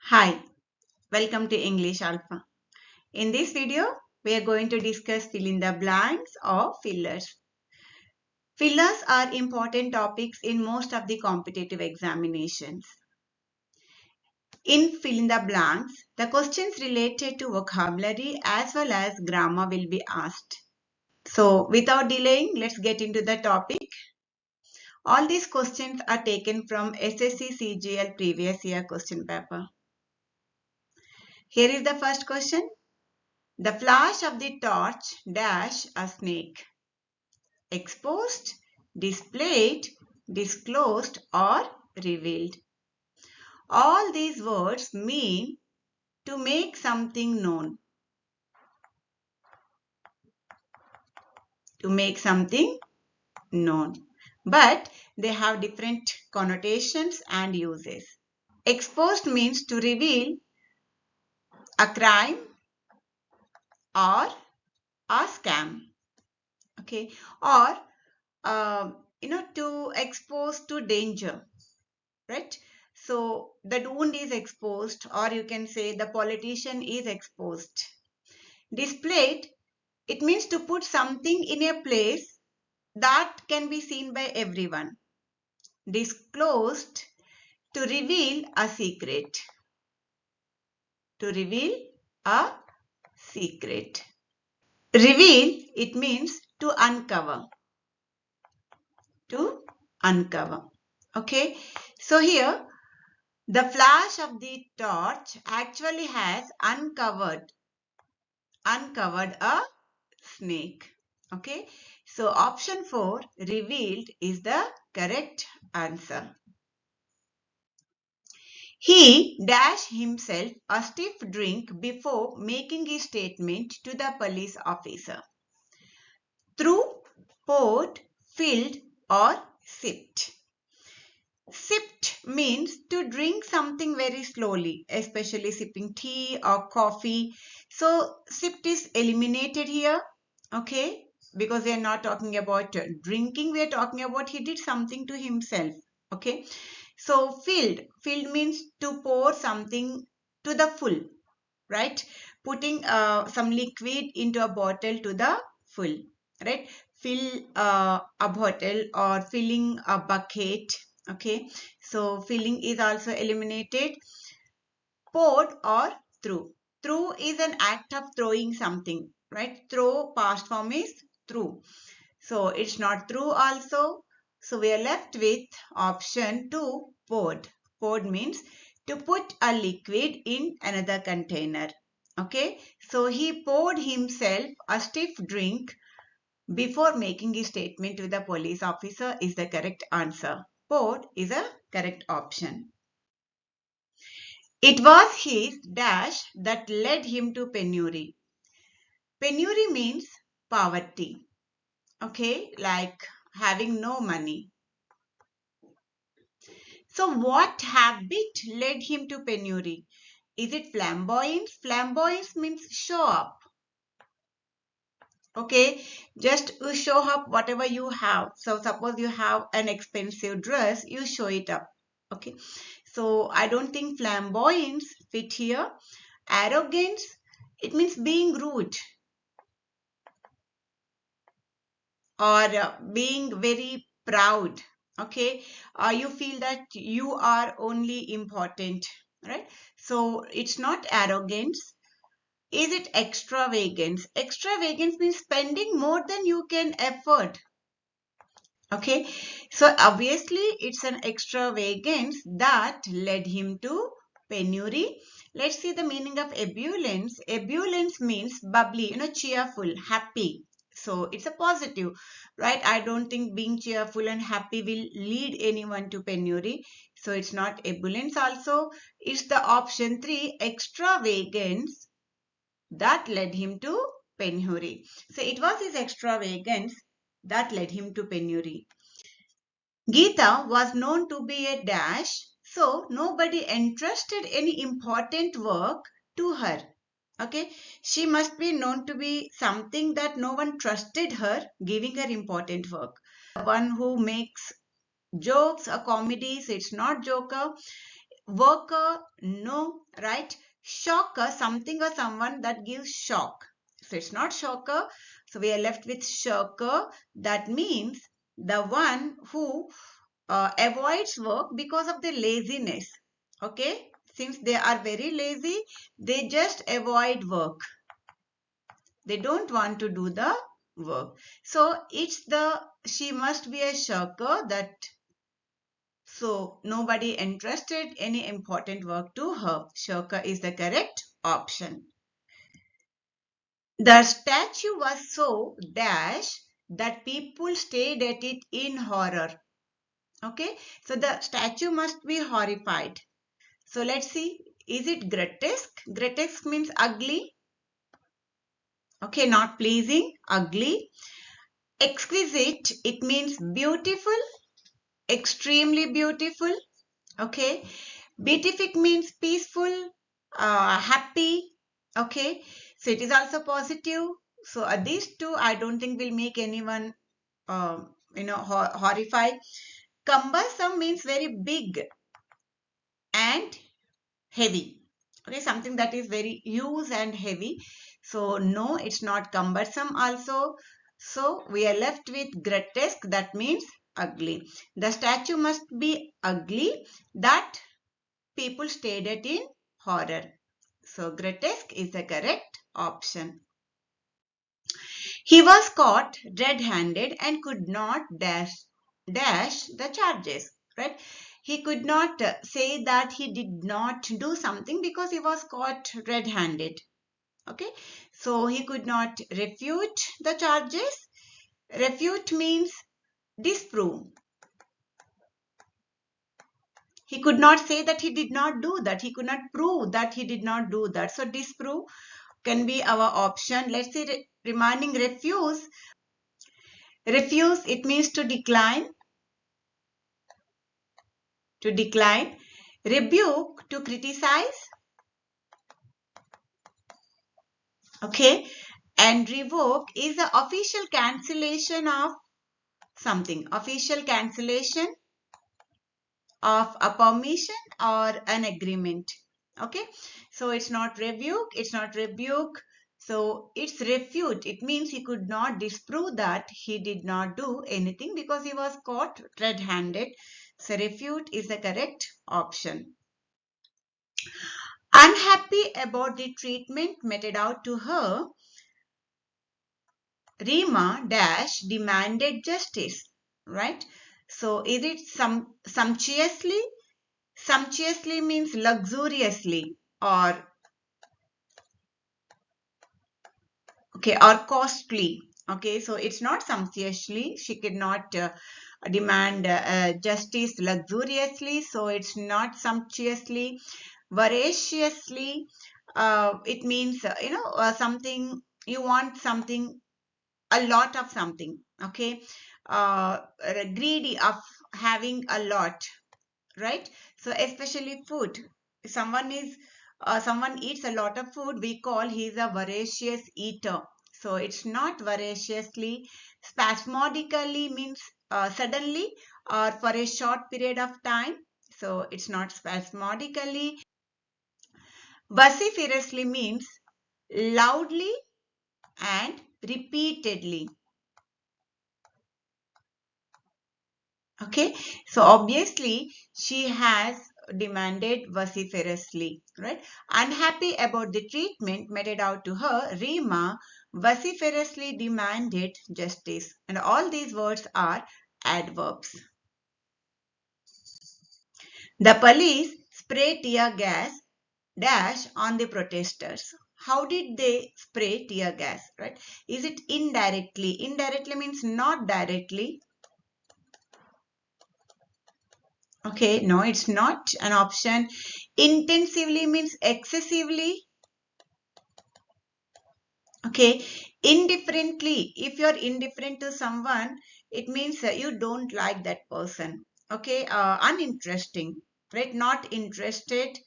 Hi, welcome to English Alpha. In this video, we are going to discuss fill in the blanks or fillers. Fillers are important topics in most of the competitive examinations. In fill in the blanks, the questions related to vocabulary as well as grammar will be asked. So without delaying, let's get into the topic. All these questions are taken from SSC CGL previous year question paper. Here is the first question. The flash of the torch dash a snake. Exposed, displayed, disclosed or revealed. All these words mean to make something known. To make something known. But they have different connotations and uses. Exposed means to reveal a crime or a scam. Okay. Or to expose to danger, right? So the wound is exposed, or you can say the politician is exposed. Displayed, it means to put something in a place that can be seen by everyone. Disclosed, to reveal a secret. To reveal a secret. Reveal, it means to uncover. To uncover. Okay, so here the flash of the torch actually has uncovered a snake. Okay, so option 4, revealed, is the correct answer. He dashed himself a stiff drink before making his statement to the police officer. Through, poured, filled or sipped. Sipped means to drink something very slowly, especially sipping tea or coffee. So sipped is eliminated here, okay, because we are not talking about drinking, we are talking about he did something to himself, okay. So filled means to pour something to the full, right? Putting some liquid into a bottle to the full, right? Fill a bottle or filling a bucket. Okay, so filling is also eliminated. Poured or through. Through is an act of throwing something, right? Throw, past form is through. So it's not through also. So we are left with option 2, poured. Poured means to put a liquid in another container. Okay, so he poured himself a stiff drink before making his statement to the police officer is the correct answer. Poured is a correct option. It was his dash that led him to penury. Penury means poverty. Okay, like having no money. So what habit led him to penury? Is it flamboyance? Flamboyance means show up. Okay, just show up whatever you have. So suppose you have an expensive dress, you show it up. Okay, so I don't think flamboyance fit here. Arrogance, it means being rude or being very proud. Okay, you feel that you are only important, right? So it's not arrogance. Is it extravagance? Extravagance means spending more than you can afford. Okay, so obviously it's an extravagance that led him to penury. Let's see the meaning of ebullience. Ebullience means bubbly, cheerful, happy. So it's a positive, right? I don't think being cheerful and happy will lead anyone to penury. So it's not ebullience also. It's the option 3, extravagance, that led him to penury. So it was his extravagance that led him to penury. Geeta was known to be a dash, so nobody entrusted any important work to her. Okay, she must be known to be something that no one trusted her giving her important work. One who makes jokes or comedies, it's not joker. Worker, no, right? Shocker, something or someone that gives shock. So it's not shocker. So we are left with shocker. That means the one who avoids work because of their laziness. Okay, since they are very lazy, they just avoid work. They don't want to do the work. So she must be a shirker, that so nobody entrusted any important work to her. Shirker is the correct option. The statue was so dash that people stared at it in horror. Okay, so the statue must be horrified. So let's see, is it grotesque? Grotesque means ugly. Okay, not pleasing, ugly. Exquisite, it means beautiful, extremely beautiful. Okay, beatific means peaceful, happy. Okay, so it is also positive. So these two I don't think will make anyone horrified. Cumbersome means very big and heavy. Okay, something that is very huge and heavy. So no, it's not cumbersome also. So we are left with grotesque, that means ugly. The statue must be ugly that people stared at in horror. So grotesque is the correct option. He was caught red-handed and could not dash the charges, right? He could not say that he did not do something because he was caught red-handed. Okay, so he could not refute the charges. Refute means disprove. He could not say that he did not do that. He could not prove that he did not do that. So disprove can be our option. Let's say remaining refuse. Refuse, it means to decline. To decline. Rebuke, to criticize. Okay. And revoke is the official cancellation of something. Official cancellation of a permission or an agreement. Okay. So it's not rebuke. It's not rebuke. So it's refute. It means he could not disprove that he did not do anything because he was caught red-handed. So refute is the correct option. Unhappy about the treatment meted out to her, Rima dash demanded justice, right? So is it sumptuously? Sumptuously means luxuriously or costly. Okay, so it's not sumptuously. She could not demand justice luxuriously, so it's not sumptuously. Voraciously, it means something, you want something, a lot of something. Okay, greedy of having a lot, right? So especially food. Someone eats a lot of food, we call he's a voracious eater. So it's not voraciously. Spasmodically means suddenly or for a short period of time. So it's not spasmodically. Vociferously means loudly and repeatedly. Okay, so obviously she has demanded vociferously, right? Unhappy about the treatment meted out to her, Rima vociferously demanded justice. And all these words are adverbs. The police spray tear gas dash on the protesters. How did they spray tear gas, right? Is it indirectly? Indirectly means not directly. Okay, no, it's not an option. Intensively means excessively. Okay, indifferently. If you're indifferent to someone, it means you don't like that person. Okay, uninteresting, right? Not interested.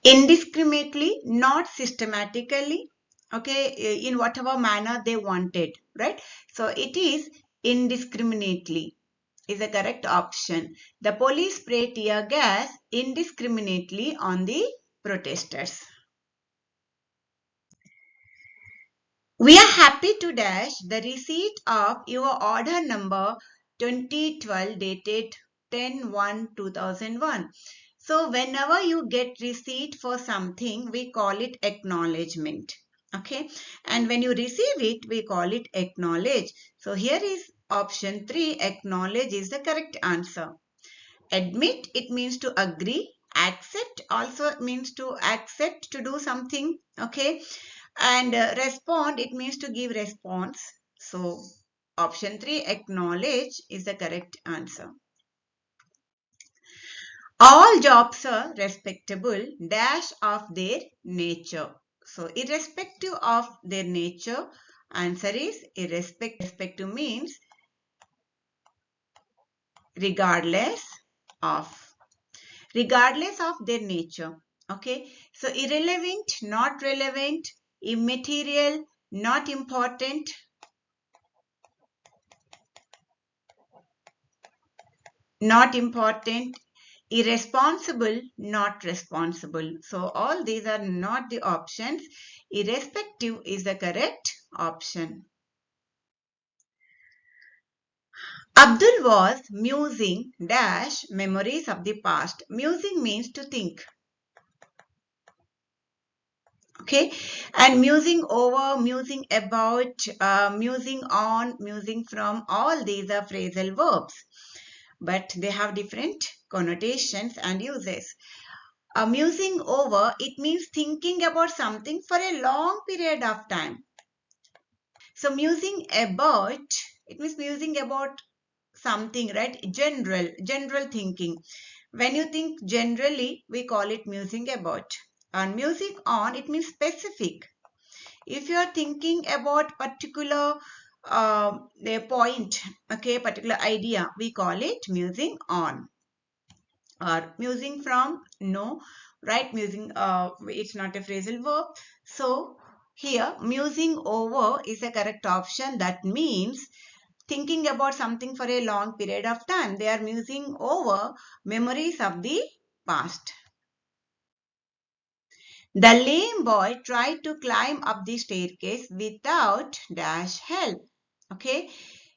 Indiscriminately, not systematically. Okay, in whatever manner they wanted, right? So it is indiscriminately. is the correct option. The police sprayed tear gas indiscriminately on the protesters. We are happy to dash the receipt of your order number 2012 dated 10/1/2001. So whenever you get receipt for something, we call it acknowledgement. Okay. And when you receive it, we call it acknowledge. So here is option 3. Acknowledge is the correct answer. Admit, it means to agree. Accept also means to accept to do something. Okay. And respond, it means to give response. So option 3, acknowledge, is the correct answer. All jobs are respectable dash of their nature. So irrespective of their nature, answer is irrespective means regardless of. Regardless of their nature. Okay. So irrelevant, not relevant, immaterial, not important, not important, irresponsible, not responsible. So all these are not the options. Irrespective is the correct option. Abdul was musing dash memories of the past. Musing means to think. Okay, and musing over, musing about, musing on, musing from, all these are phrasal verbs, but they have different connotations and uses. Musing over, it means thinking about something for a long period of time. So musing about, it means musing about something, right? General thinking. When you think generally, we call it musing about. And musing on, it means specific. If you are thinking about particular the point, okay, particular idea, we call it musing on. Or musing from, no, right? Musing, it's not a phrasal verb. So here musing over is the correct option. That means thinking about something for a long period of time. They are musing over memories of the past. The lame boy tried to climb up the staircase without dash help. Okay,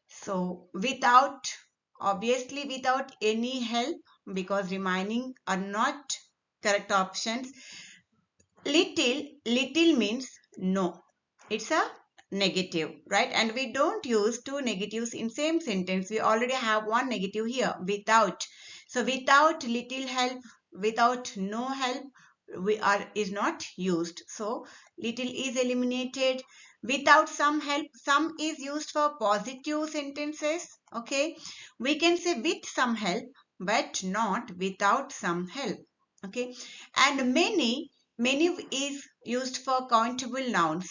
so without, obviously without any help, because remaining are not correct options. Little means no. It's a negative, right? And we don't use two negatives in same sentence. We already have one negative here, without. So without little help, without no help, is not used. So little is eliminated. Without some help, some is used for positive sentences. Okay, we can say with some help, but not without some help. Okay, and many is used for countable nouns.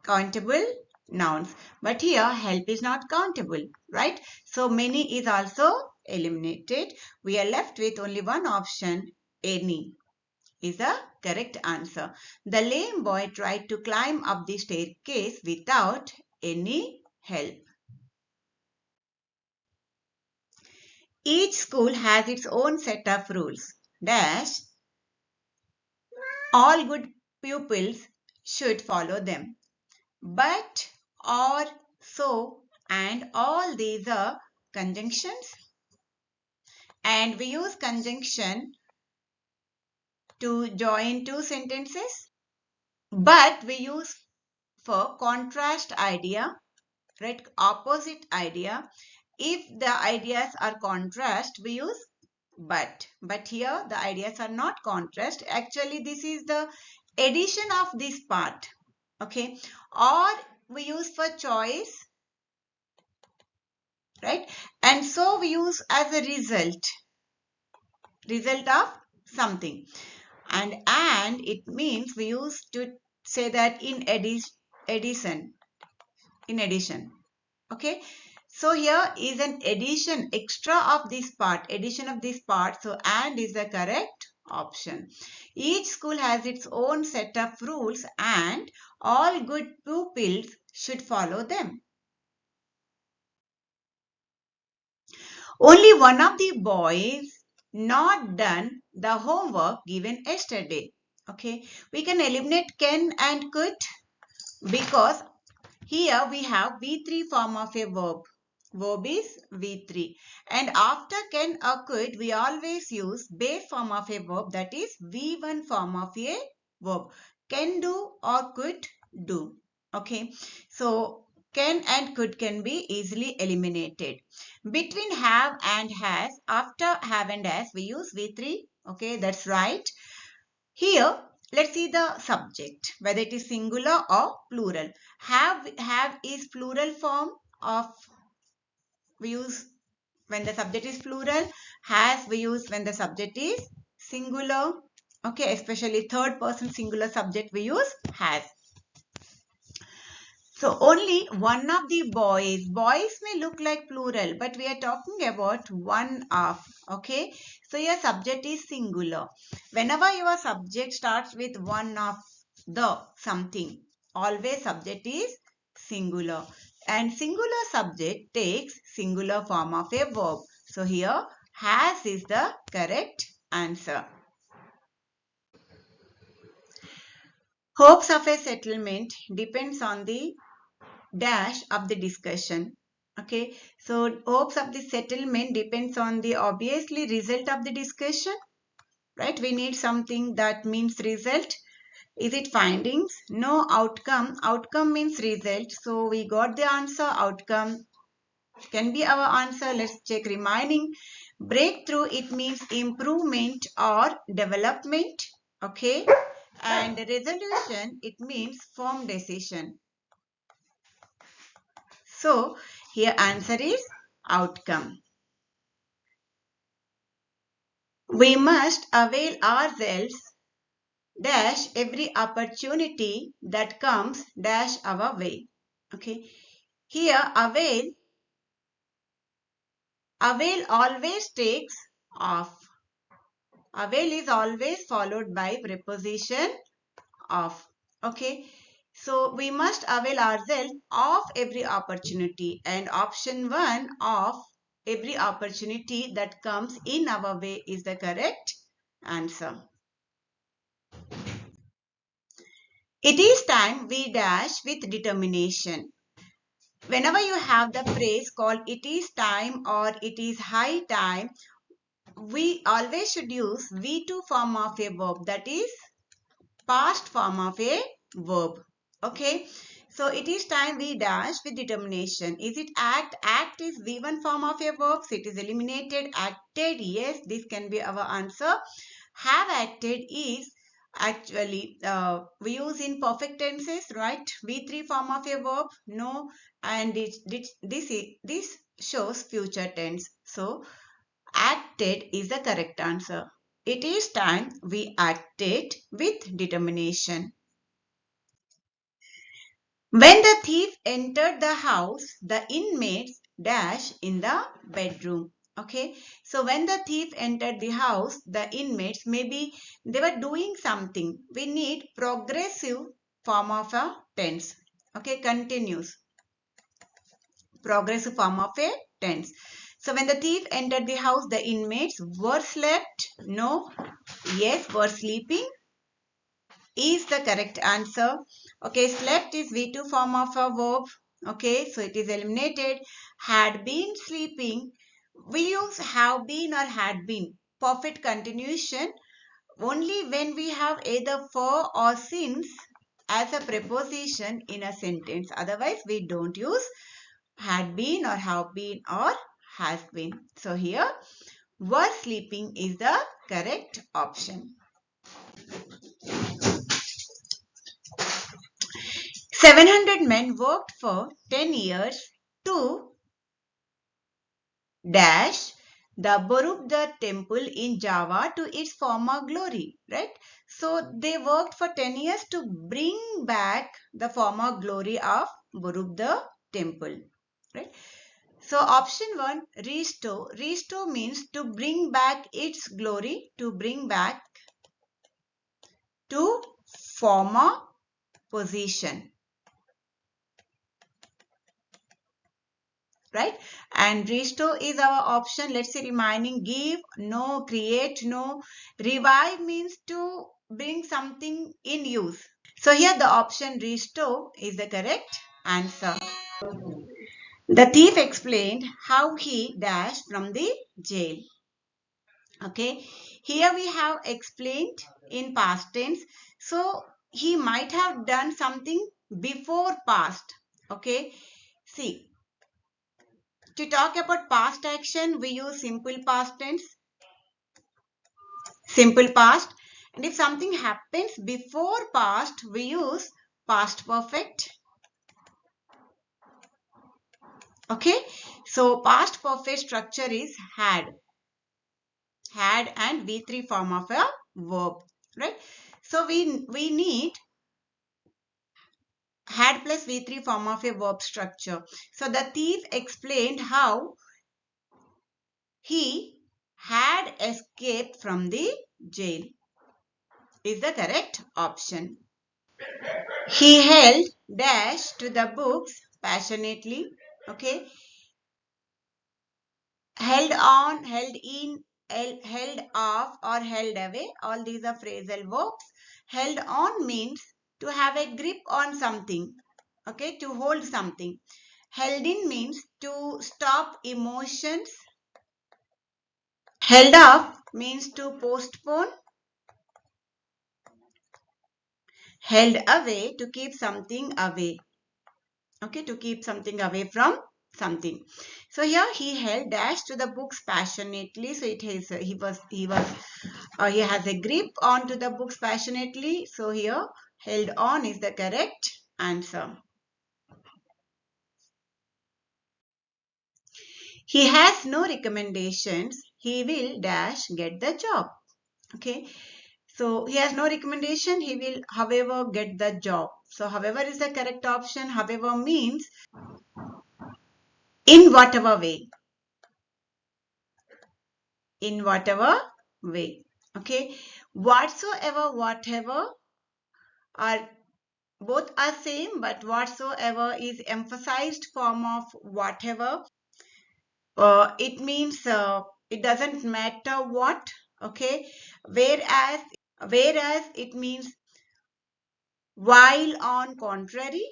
Countable nouns. But here help is not countable, right? So many is also eliminated. We are left with only one option, any is the correct answer. The lame boy tried to climb up the staircase without any help. Each school has its own set of rules. Dash, all good pupils should follow them. But, or, so, and all these are conjunctions. And we use conjunction to join two sentences. But we use for contrast idea, right? Opposite idea. If the ideas are contrast, we use but. But here the ideas are not contrast. Actually, this is the addition of this part. Okay. Or we use for choice, right? And so we use as a result of something. And it means we use to say that in addition. Okay. So here is an addition, extra of this part, addition of this part. So and is the correct option. Each school has its own set of rules and all good pupils should follow them. Only one of the boys not done the homework given yesterday. Okay, we can eliminate can and could because here we have V3 form of a verb. Verb is V3. And after can or could, we always use base form of a verb, that is V1 form of a verb. Can do or could do. Okay. So can and could can be easily eliminated. Between have and has, after have and has, we use V3. Okay, that's right. Here, let's see the subject, whether it is singular or plural. Have is plural form of, we use when the subject is plural. Has we use when the subject is singular. Okay, especially third person singular subject we use has. So only one of the boys. Boys may look like plural, but we are talking about one of. Okay. So your subject is singular. Whenever your subject starts with one of the something, always subject is singular. And singular subject takes singular form of a verb. So here has is the correct answer. Hopes of a settlement depends on the dash of the discussion. Okay, so hopes of the settlement depends on the obviously result of the discussion, right? We need something that means result. Is it findings? No. Outcome. Outcome means result. So we got the answer. Outcome can be our answer. Let's check remaining. Breakthrough, it means improvement or development. Okay, and resolution, it means firm decision. So here answer is outcome. We must avail ourselves dash every opportunity that comes dash our way. Okay. Here avail always takes of. Avail is always followed by preposition of. Okay. So we must avail ourselves of every opportunity, and option 1 of every opportunity that comes in our way is the correct answer. It is time we dash with determination. Whenever you have the phrase called it is time or it is high time, we always should use V2 form of a verb, that is past form of a verb. Okay, so it is time we dash with determination. Is it act? Act is V1 form of a verb, so it is eliminated. Acted, yes, this can be our answer. Have acted is actually we use in perfect tenses, right? V3 form of a verb, no, and this shows future tense. So acted is the correct answer. It is time we acted with determination. When the thief entered the house, the inmates dash in the bedroom. Okay, so when the thief entered the house, the inmates, maybe they were doing something. We need progressive form of a tense. Okay, continuous. Progressive form of a tense. So when the thief entered the house, the inmates were slept. No. Yes, were sleeping is the correct answer. Okay, slept is V2 form of a verb. Okay, so it is eliminated. Had been sleeping. We use have been or had been. Perfect continuation only when we have either for or since as a preposition in a sentence. Otherwise, we don't use had been or have been or has been. So here, were sleeping is the correct option. 700 men worked for 10 years to dash the Borobudur temple in Java to its former glory, right? So they worked for 10 years to bring back the former glory of Borobudur temple, right? So option 1, restore. Restore means to bring back its glory, to bring back to former position. right? And restore is our option. Let's say reminding, give, no, create, no. Revive means to bring something in use. So here the option restore is the correct answer. The thief explained how he dashed from the jail. Okay, here we have explained in past tense. So he might have done something before past. Okay, see, to talk about past action, we use simple past tense, simple past. And if something happens before past, we use past perfect. Okay, so past perfect structure is had and V3 form of a verb, right? So we need had plus V3 form of a verb structure. So the thief explained how he had escaped from the jail is the correct option. He held dash to the books passionately. Okay. Held on, held in, held off or held away. All these are phrasal verbs. Held on means to have a grip on something. Okay, to hold something. Held in means to stop emotions. Held off means to postpone. Held away to keep something away. Okay, to keep something away from something. So here he held dash to the books passionately. So it is he has a grip onto the books passionately. So here held on is the correct answer. He has no recommendations. He will dash get the job. Okay. So he has no recommendation. He will, however, get the job. So however is the correct option. However means in whatever way. In whatever way. Okay. Whatsoever, whatever are both are same, but whatsoever is emphasized form of whatever. It means it doesn't matter what. Okay. Whereas it means while on contrary.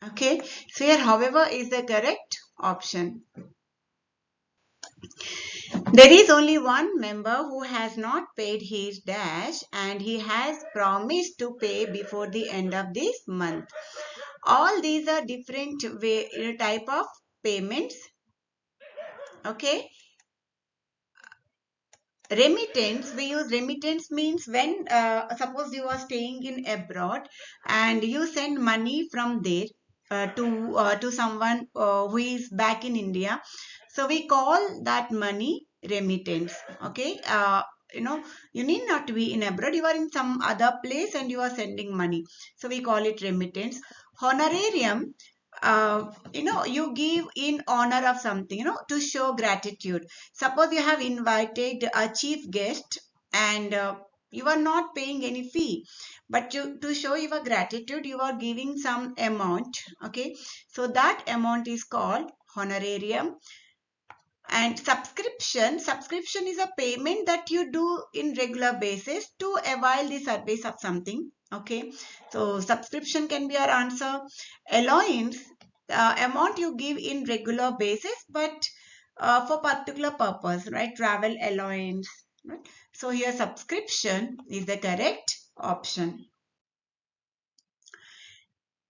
Okay, so here however is the correct option. There is only one member who has not paid his dash and he has promised to pay before the end of this month. All these are different type of payments. Okay. Remittance, we use remittance means when suppose you are staying in abroad and you send money from there to someone who is back in India. So we call that money remittance. Okay. You need not to be in abroad. You are in some other place and you are sending money. So we call it remittance. Honorarium, you give in honor of something, to show gratitude. Suppose you have invited a chief guest and you are not paying any fee, but to show your gratitude, you are giving some amount. Okay, so that amount is called honorarium. And subscription is a payment that you do in regular basis to avail the service of something. Okay, so subscription can be our answer. Allowance, amount you give in regular basis, but for particular purpose, right? Travel allowance, right? So here subscription is the correct option.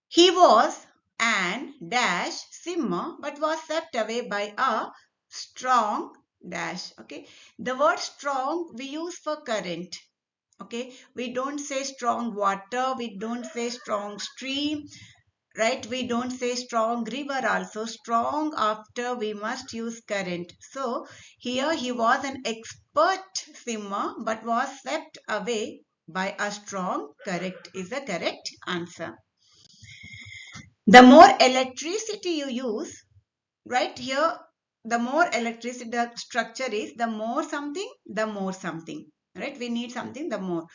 He was an dash simmer but was swept away by a strong dash. Okay, the word strong we use for current. Okay, we don't say strong water, we don't say strong stream, right? We don't say strong river also. Strong after we must use current. So here he was an expert swimmer but was swept away by a strong current is the correct answer. The more electricity you use, right here, the more electricity the structure is, the more something, right? We need something, the more.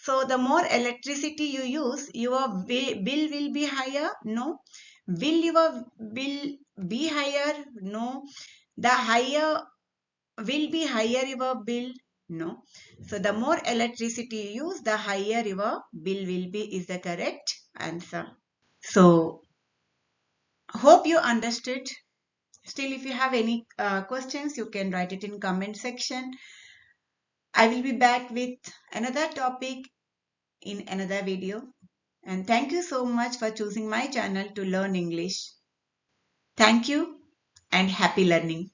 So the more electricity you use, your bill will be higher? No. Will your bill be higher? No. The higher will be higher your bill? No. So the more electricity you use, the higher your bill will be is the correct answer. So hope you understood. Still, if you have any questions, you can write it in comment section. I will be back with another topic in another video. And thank you so much for choosing my channel to learn English. Thank you and happy learning.